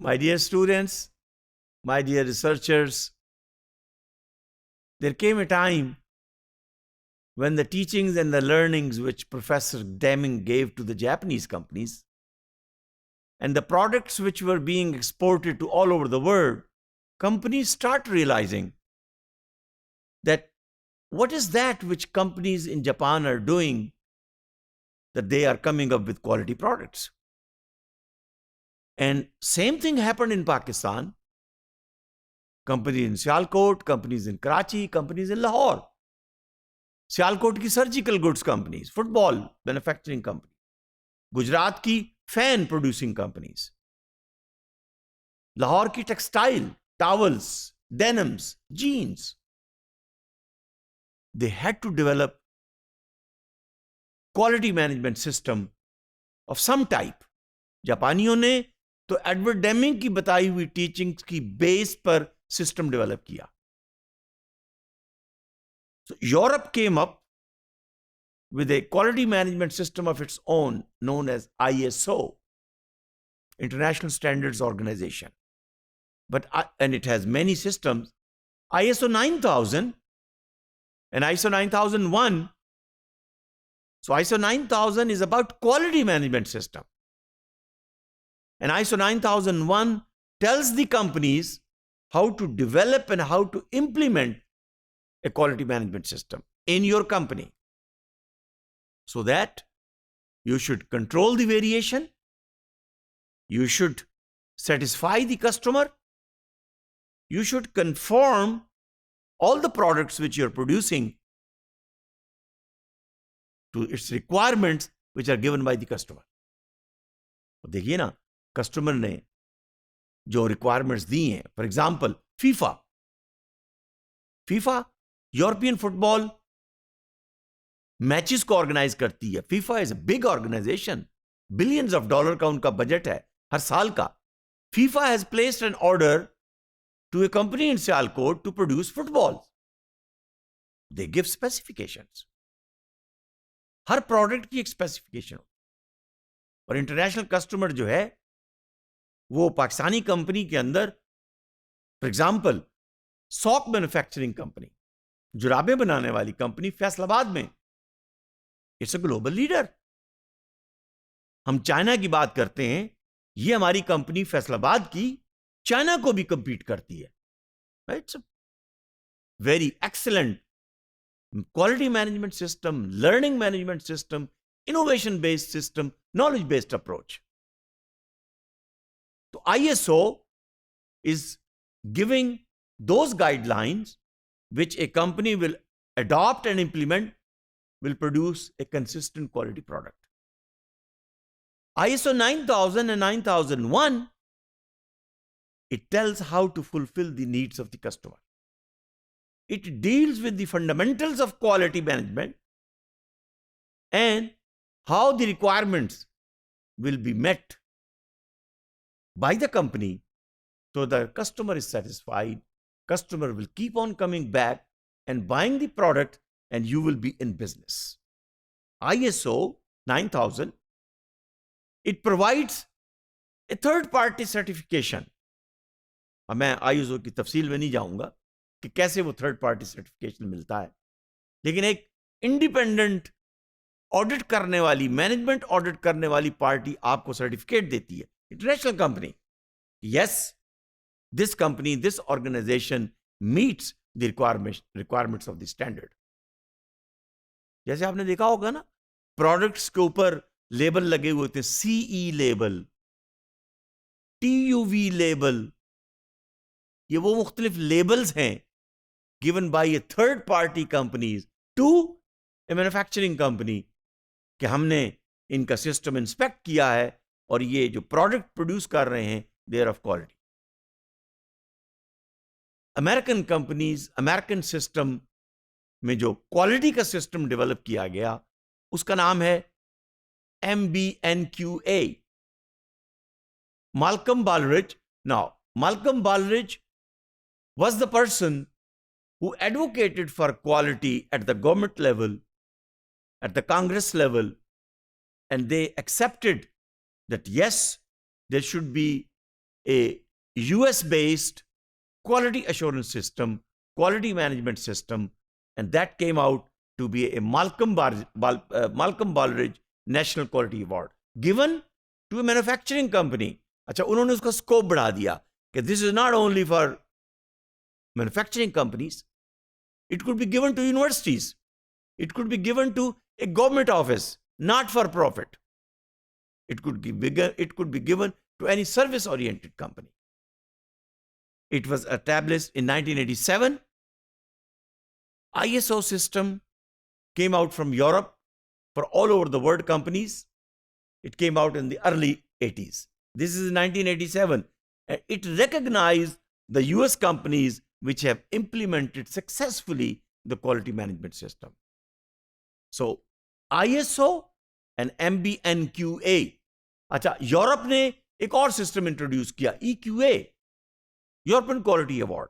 My dear students, my dear researchers, there came a time when the teachings and the learnings which Professor Deming gave to the Japanese companies and the products which were being exported to all over the world, companies start realizing that what is that which companies in Japan are doing, that they are coming up with quality products. And same thing happened in Pakistan. Companies in Sialkot, companies in Karachi, companies in Lahore. Sialkot की surgical goods companies, football manufacturing company, Gujrat की fan producing companies, Lahore की textile, towels, denims, jeans. They had to develop quality management system of some type. जापानियों ने तो Edward Deming की बताई हुई teachings की base पर सिस्टम डेवलप किया. So Europe came up with a quality management system of its own known as ISO, International Standards Organization. And it has many systems. ISO 9000 and ISO 9001. So ISO 9000 is about quality management system. And ISO 9001 tells the companies how to develop and how to implement a quality management system in your company, so that you should control the variation, you should satisfy the customer, you should conform all the products which you're producing to its requirements which are given by the customer. तो देखिए ना, customer ने जो requirements दी हैं, for example FIFA European football matches को organise करती है. FIFA is a big organisation, billions of dollar का उनका बजट है हर साल का. FIFA has placed an order to a company in Sialkot to produce football. They give specifications. हर प्रोडक्ट की एक स्पेसिफिकेशन. और इंटरनेशनल कस्टमर जो है वो पाकिस्तानी कंपनी के अंदर, for example sock manufacturing company, जुराबें बनाने वाली कंपनी फैसलाबाद में, इट्स अ ग्लोबल लीडर. हम चाइना की बात करते हैं, ये हमारी कंपनी फैसलाबाद की चाइना को भी कंपीट करती है. It's a very excellent quality management system, learning management system, innovation based system, knowledge based approach. So ISO is giving those guidelines which a company will adopt and implement, will produce a consistent quality product. ISO 9000 and 9001, it tells how to fulfill the needs of the customer. It deals with the fundamentals of quality management and how the requirements will be met by the company so the customer is satisfied, customer will keep on coming back and buying the product, and you will be in business. ISO 9000, it provides a third party certification. अब मैं ISO की तफसील में नहीं जाऊंगा कि कैसे वो थर्ड पार्टी सर्टिफिकेशन मिलता है, लेकिन एक इंडिपेंडेंट ऑडिट करने वाली, मैनेजमेंट ऑडिट करने वाली पार्टी आपको सर्टिफिकेट देती है, international company. Yes, this company, this organisation meets the requirements of the standard. जैसे आपने देखा होगा ना, प्रोडक्ट्स के ऊपर लेबल लगे हुए होते हैं, CE लेबल, TUV लेबल. ये वो मुख्तलिफ लेबल्स हैं given by a third party companies to a manufacturing company, कि हमने इनका सिस्टम इंस्पेक्ट किया है और ये जो प्रोडक्ट प्रोड्यूस कर रहे हैं they are of quality. American companies, American system में जो क्वालिटी का सिस्टम डेवलप किया गया उसका नाम है MBNQA, Malcolm Baldrige. Now, Malcolm Baldrige was the person who advocated for quality at the government level, at the Congress level, and they accepted that yes, there should be a US-based quality assurance system, quality management system, and that came out to be a Malcolm Baldrige National Quality Award given to a manufacturing company. अच्छा, उन्होंने उसका scope बढ़ा दिया कि this is not only for manufacturing companies, it could be given to universities, it could be given to a government office, not for profit. It could be given to any service-oriented company. It was established in 1987. ISO system came out from Europe for all over the world companies. It came out in the early 80s. This is 1987. And it recognized the US companies which have implemented successfully the quality management system. So ISO and MBNQA. अच्छा, Europe ने एक और system introduce किया, EQA, European quality award.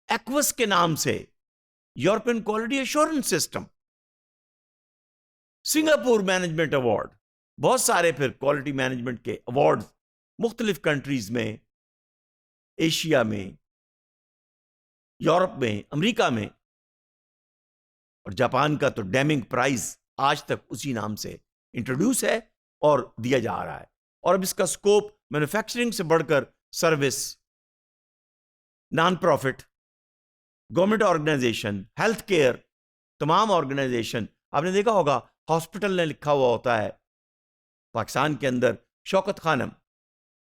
Aqueous के नाम से European quality assurance system. Singapore management award. बहुत सारे फिर क्वालिटी मैनेजमेंट के अवार्ड मुख्तलिफ कंट्रीज में, एशिया में, यूरोप में, अमेरिका में, और जापान का तो डेमिंग प्राइज आज तक उसी नाम से इंट्रोड्यूस है और दिया जा रहा है. और अब इसका स्कोप मैन्युफैक्चरिंग से बढ़कर service, non profit, government organisation, health care, तमाम ऑर्गेनाइजेशन. आपने देखा होगा हॉस्पिटल ने लिखा हुआ होता है पाकिस्तान के अंदर, Shaukat Khanum,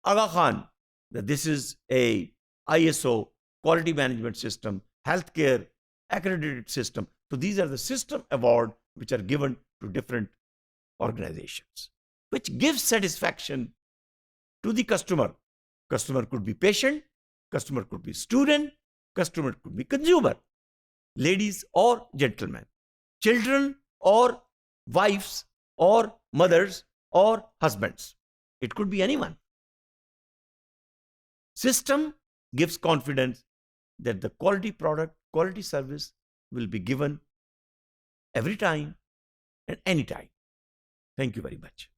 Aga Khan, this is a ISO quality management system, healthcare accredited system. So these are the system awards which are given to different organizations, which gives satisfaction to the customer. Customer could be patient, customer could be student, customer could be consumer, ladies or gentlemen, children or wives or mothers or husbands. It could be anyone. System gives confidence that the quality product, quality service will be given every time and any time. Thank you very much.